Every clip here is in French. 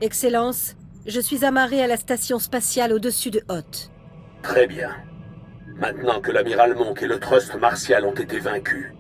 Excellence, je suis amarré à la station spatiale au-dessus de Hoth. Très bien. Maintenant que l'amiral Monk et le Trust martial ont été vaincus,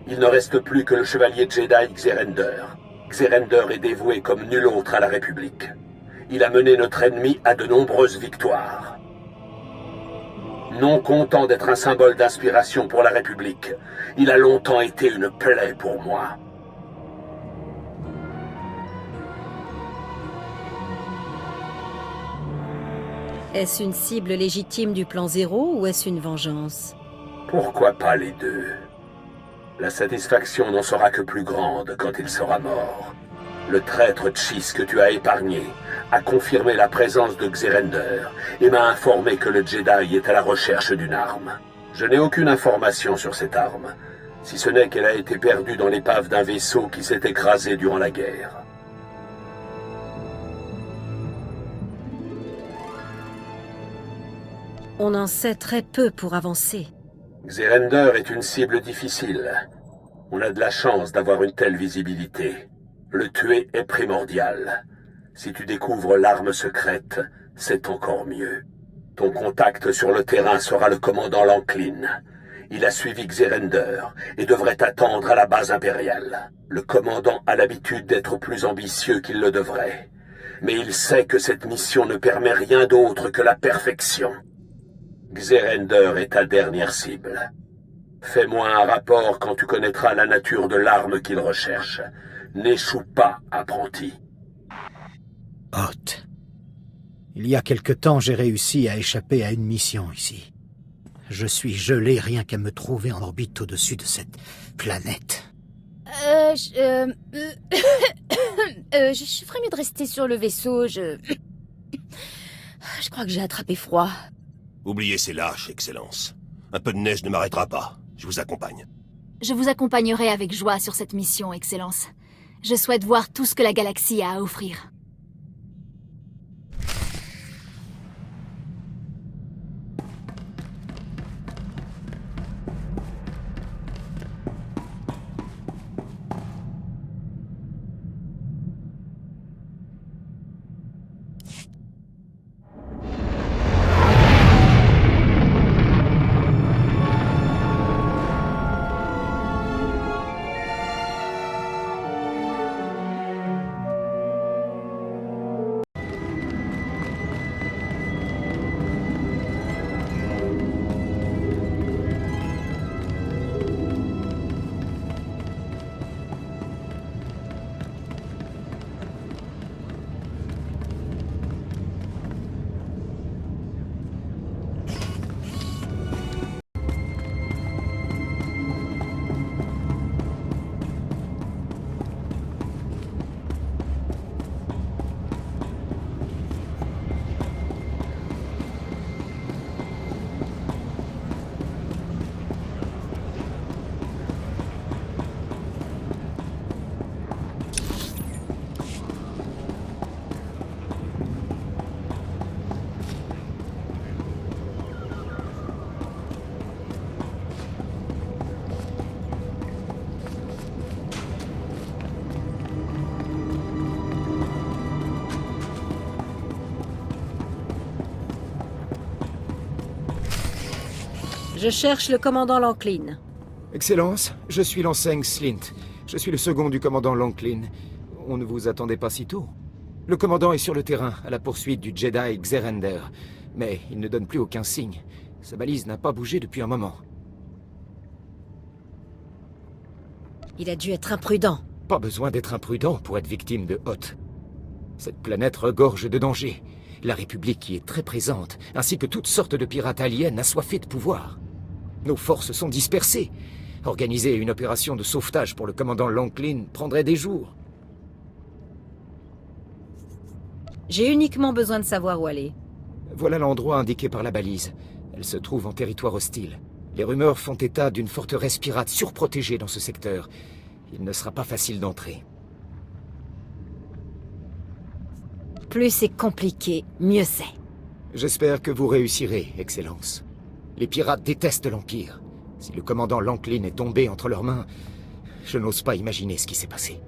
il ne reste plus que le chevalier Jedi Xerender. Xerender est dévoué comme nul autre à la République. Il a mené notre ennemi à de nombreuses victoires. Non content d'être un symbole d'inspiration pour la République, il a longtemps été une plaie pour moi. Est-ce une cible légitime du plan zéro ou est-ce une vengeance? Pourquoi pas les deux? La satisfaction n'en sera que plus grande quand il sera mort. Le traître Chiss que tu as épargné a confirmé la présence de Xerender et m'a informé que le Jedi est à la recherche d'une arme. Je n'ai aucune information sur cette arme, si ce n'est qu'elle a été perdue dans l'épave d'un vaisseau qui s'est écrasé durant la guerre. On en sait très peu pour avancer. Xerender est une cible difficile. On a de la chance d'avoir une telle visibilité. Le tuer est primordial. Si tu découvres l'arme secrète, c'est encore mieux. Ton contact sur le terrain sera le commandant Lanklin. Il a suivi Xerender et devrait t'attendre à la base impériale. Le commandant a l'habitude d'être plus ambitieux qu'il le devrait. Mais il sait que cette mission ne permet rien d'autre que la perfection. Xerender est ta dernière cible. Fais-moi un rapport quand tu connaîtras la nature de l'arme qu'il recherche. N'échoue pas, apprenti. Hoth. Il y a quelque temps, j'ai réussi à échapper à une mission ici. Je suis gelé rien qu'à me trouver en orbite au-dessus de cette planète. Je ferais mieux de rester sur le vaisseau, Je crois que j'ai attrapé froid. Oubliez ces lâches, Excellence. Un peu de neige ne m'arrêtera pas. Je vous accompagne. Je vous accompagnerai avec joie sur cette mission, Excellence. Je souhaite voir tout ce que la galaxie a à offrir. Je cherche le commandant Lanklin. Excellence, je suis l'enseigne Slint. Je suis le second du commandant Lanklin. On ne vous attendait pas si tôt. Le commandant est sur le terrain, à la poursuite du Jedi Xerender. Mais il ne donne plus aucun signe. Sa balise n'a pas bougé depuis un moment. Il a dû être imprudent. Pas besoin d'être imprudent pour être victime de Hoth. Cette planète regorge de dangers. La République y est très présente, ainsi que toutes sortes de pirates aliens assoiffés de pouvoir. Nos forces sont dispersées. Organiser une opération de sauvetage pour le commandant Lanklin prendrait des jours. J'ai uniquement besoin de savoir où aller. Voilà l'endroit indiqué par la balise. Elle se trouve en territoire hostile. Les rumeurs font état d'une forteresse pirate surprotégée dans ce secteur. Il ne sera pas facile d'entrer. Plus c'est compliqué, mieux c'est. J'espère que vous réussirez, Excellence. Les pirates détestent l'Empire. Si le commandant Lanklin est tombé entre leurs mains, je n'ose pas imaginer ce qui s'est passé.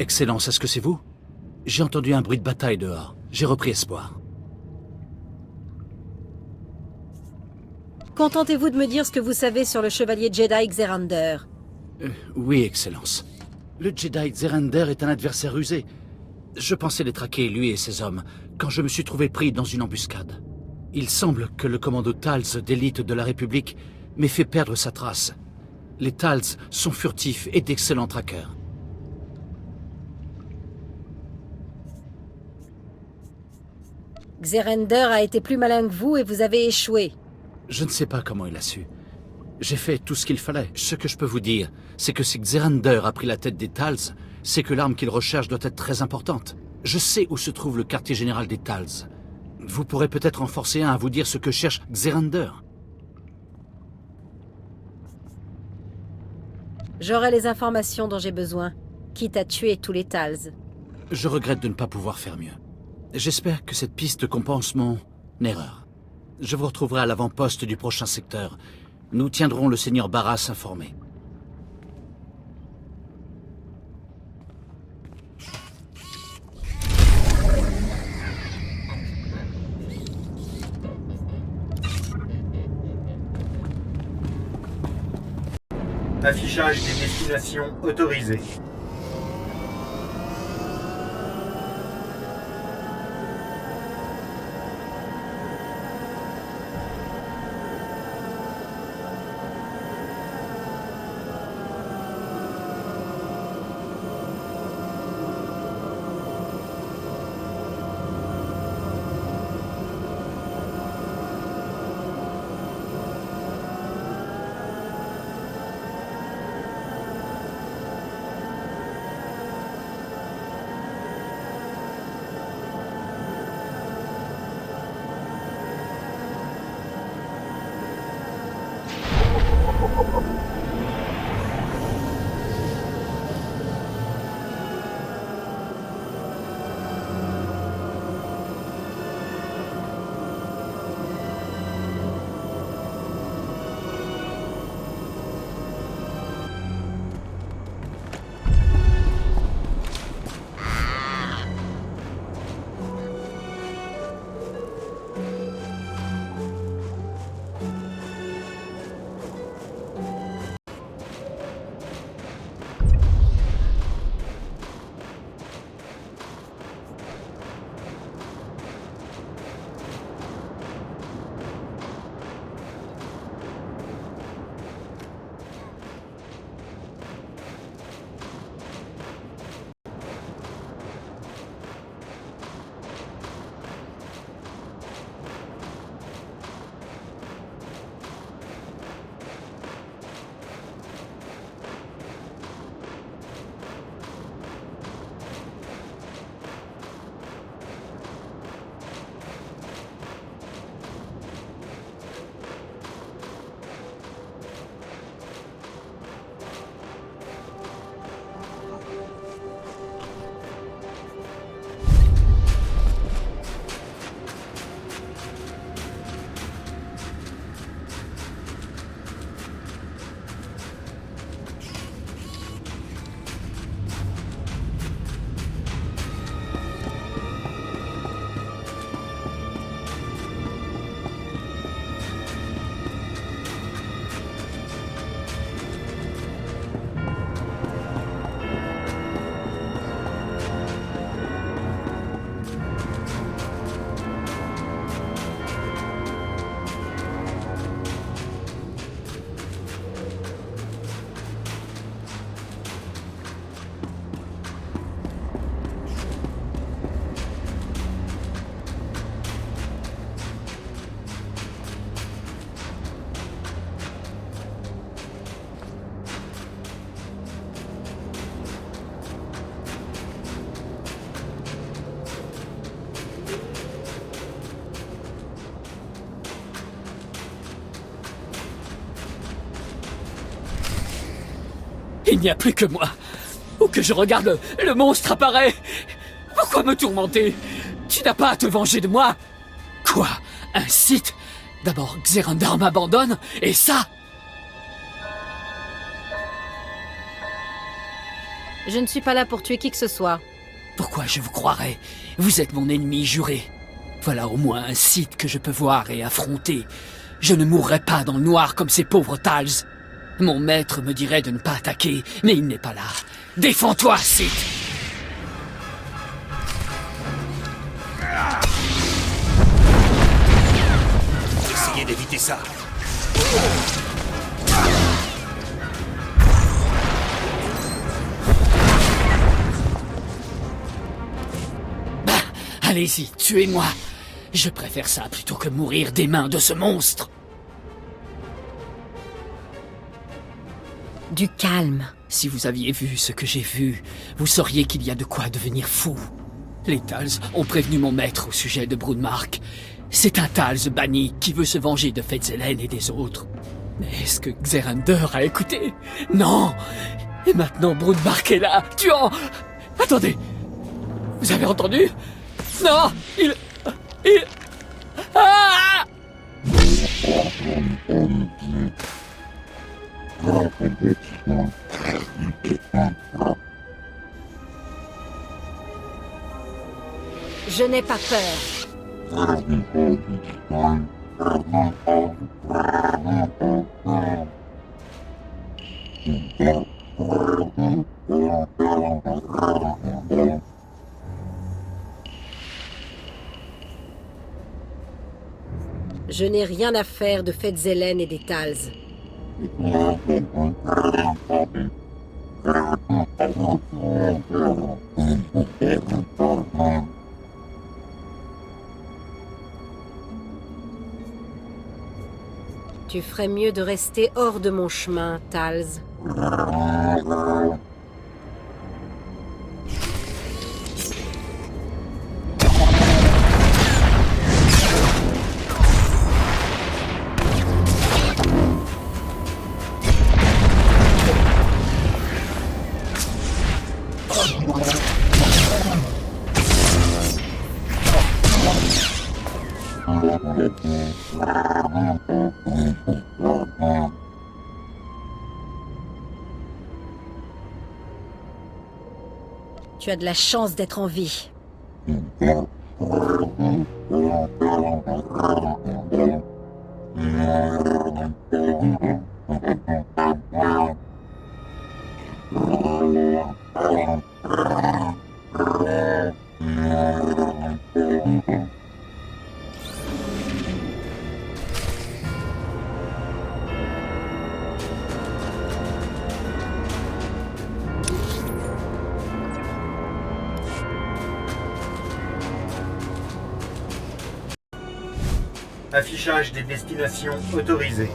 Excellence, est-ce que c'est vous? J'ai entendu un bruit de bataille dehors. J'ai repris espoir. Contentez-vous de me dire ce que vous savez sur le chevalier Jedi Xerander. Oui, Excellence. Le Jedi Xerander est un adversaire rusé. Je pensais les traquer, lui et ses hommes, quand je me suis trouvé pris dans une embuscade. Il semble que le commando Tals d'élite de la République m'ait fait perdre sa trace. Les Tals sont furtifs et d'excellents traqueurs. Xerander a été plus malin que vous et vous avez échoué. Je ne sais pas comment il a su. J'ai fait tout ce qu'il fallait. Ce que je peux vous dire, c'est que si Xerander a pris la tête des Tals, c'est que l'arme qu'il recherche doit être très importante. Je sais où se trouve le quartier général des Tals. Vous pourrez peut-être en forcer un à vous dire ce que cherche Xerander. J'aurai les informations dont j'ai besoin, quitte à tuer tous les Tals. Je regrette de ne pas pouvoir faire mieux. J'espère que cette piste compense mon erreur. Je vous retrouverai à l'avant-poste du prochain secteur. Nous tiendrons le seigneur Barras informé. Affichage des destinations autorisées. Il n'y a plus que moi. Ou que je regarde le monstre apparaît. Pourquoi me tourmenter? Tu n'as pas à te venger de moi. Quoi? Un Sith? D'abord Xerander m'abandonne, et ça? Je ne suis pas là pour tuer qui que ce soit. Pourquoi je vous croirais? Vous êtes mon ennemi juré. Voilà au moins un Sith que je peux voir et affronter. Je ne mourrai pas dans le noir comme ces pauvres Tals. Mon maître me dirait de ne pas attaquer, mais il n'est pas là. Défends-toi, Sith! Essayez d'éviter ça. Allez-y, tuez-moi. Je préfère ça plutôt que mourir des mains de ce monstre. Du calme. Si vous aviez vu ce que j'ai vu, vous sauriez qu'il y a de quoi devenir fou. Les Tals ont prévenu mon maître au sujet de Broodmark. C'est un Tals banni qui veut se venger de Fetzelin et des autres. Mais est-ce que Xerander a écouté? Non. Et maintenant Broodmark est là, tuant... Attendez. Vous avez entendu? Non, il... Ah! Je n'ai pas peur. Je n'ai rien à faire de Fetzelin et des Tals. Tu ferais mieux de rester hors de mon chemin, Tals. Tu as de la chance d'être en vie. Affichage des destinations autorisées.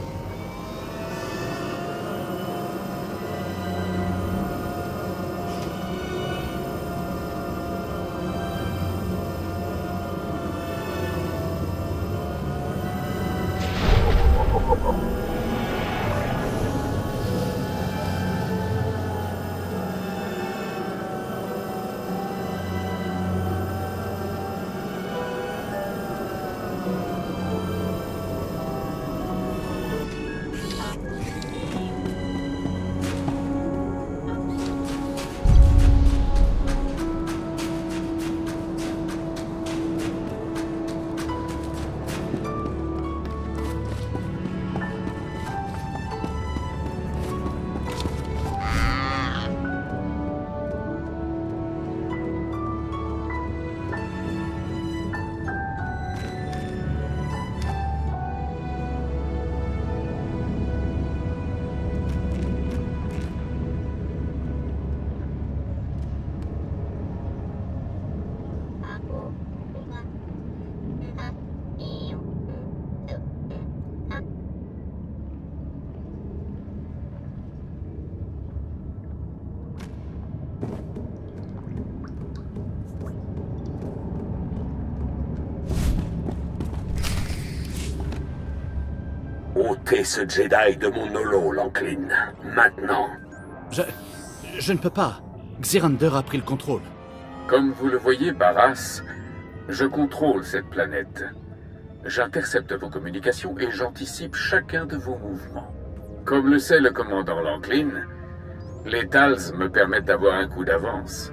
Ôtez ce Jedi de mon holo, Lanklin. Maintenant. Je ne peux pas. Xerander a pris le contrôle. Comme vous le voyez, Barras, je contrôle cette planète. J'intercepte vos communications et j'anticipe chacun de vos mouvements. Comme le sait le commandant Lanklin, Les Tals me permettent d'avoir un coup d'avance.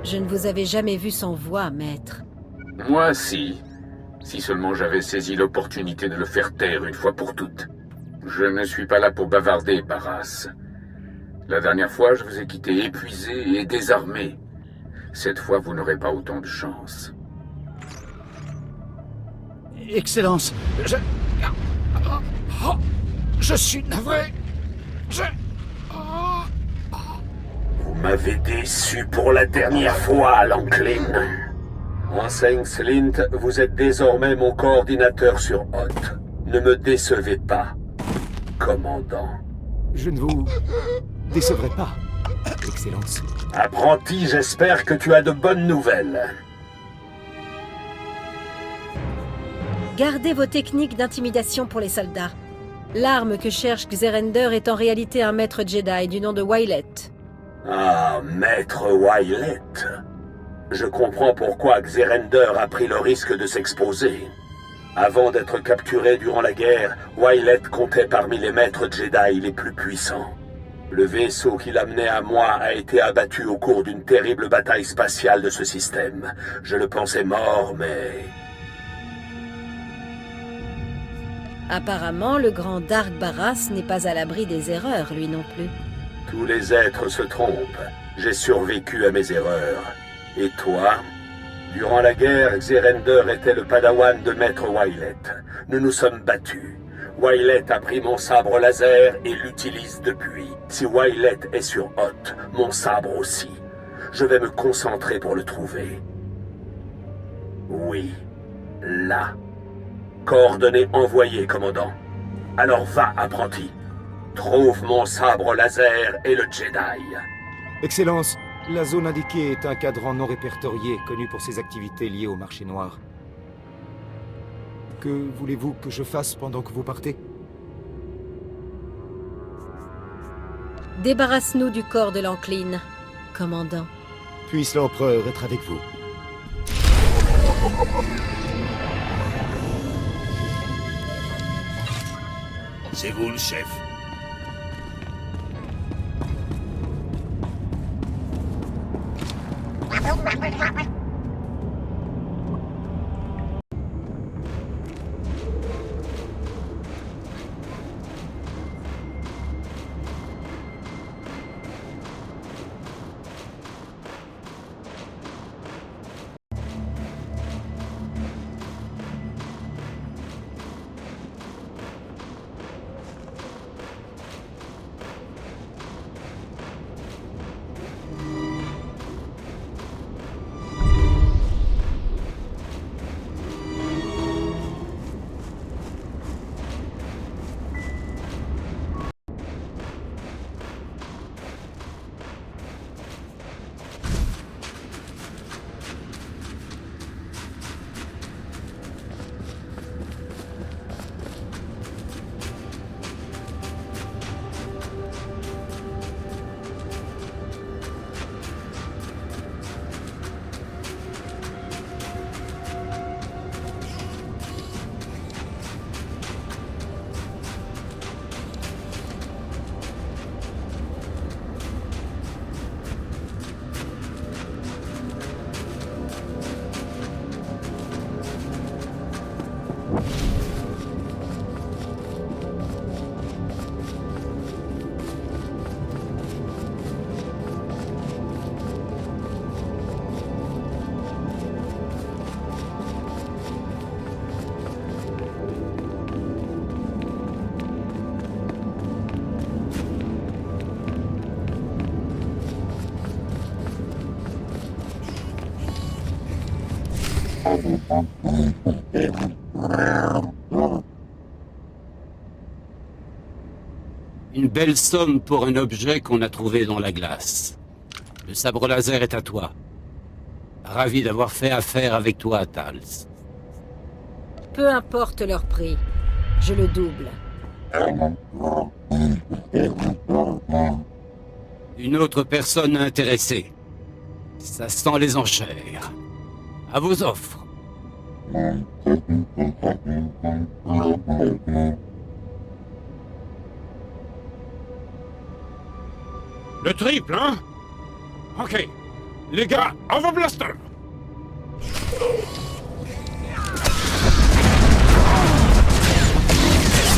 Je ne vous avais jamais vu sans voix, maître. Moi, si. Si seulement j'avais saisi l'opportunité de le faire taire une fois pour toutes. Je ne suis pas là pour bavarder, Barras. La dernière fois, je vous ai quitté épuisé et désarmé. Cette fois, vous n'aurez pas autant de chance. Excellence, je suis navré. Vous m'avez déçu pour la dernière fois, Lanklin. Enseigne Slint, vous êtes désormais mon coordinateur sur Hoth. Ne me décevez pas, commandant. Je ne vous décevrai pas, Excellence. Apprenti, j'espère que tu as de bonnes nouvelles. Gardez vos techniques d'intimidation pour les soldats. L'arme que cherche Xerender est en réalité un maître Jedi du nom de Wylet. Ah, maître Wylet. Je comprends pourquoi Xerender a pris le risque de s'exposer. Avant d'être capturé durant la guerre, Wylet comptait parmi les maîtres Jedi les plus puissants. Le vaisseau qui l'amenait à moi a été abattu au cours d'une terrible bataille spatiale de ce système. Je le pensais mort, mais... Apparemment, le grand Dark Barras n'est pas à l'abri des erreurs, lui non plus. Tous les êtres se trompent. J'ai survécu à mes erreurs. Et toi? Durant la guerre, Xerender était le padawan de Maître Wylet. Nous nous sommes battus. Wylet a pris mon sabre laser et l'utilise depuis. Si Wylet est sur Hoth, mon sabre aussi. Je vais me concentrer pour le trouver. Oui, là. Coordonnées envoyées, commandant. Alors va, apprenti. Trouve mon sabre laser et le Jedi. Excellence, la zone indiquée est un cadran non répertorié, connu pour ses activités liées au marché noir. Que voulez-vous que je fasse pendant que vous partez? Débarrasse-nous du corps de Lanklin, commandant. Puisse l'Empereur être avec vous. C'est vous le chef. Une belle somme pour un objet qu'on a trouvé dans la glace. Le sabre laser est à toi. Ravi d'avoir fait affaire avec toi, Tals. Peu importe leur prix, je le double. Une autre personne intéressée. Ça sent les enchères. À vos offres. Le triple, hein? Ok. Les gars, on va blaster!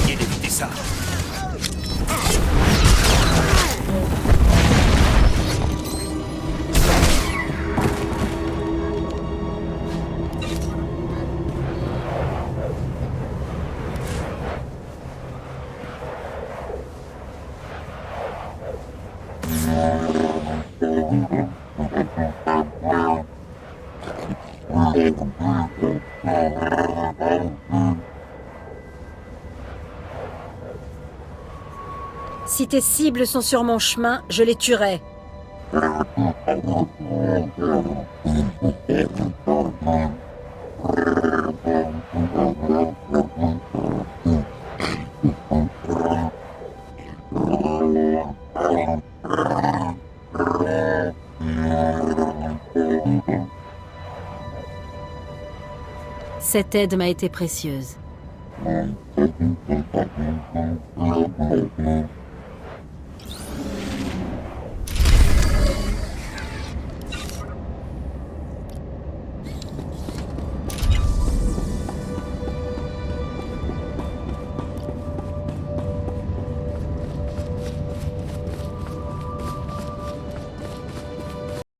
Essayez d'éviter ça. Si tes cibles sont sur mon chemin, je les tuerai. Cette aide m'a été précieuse.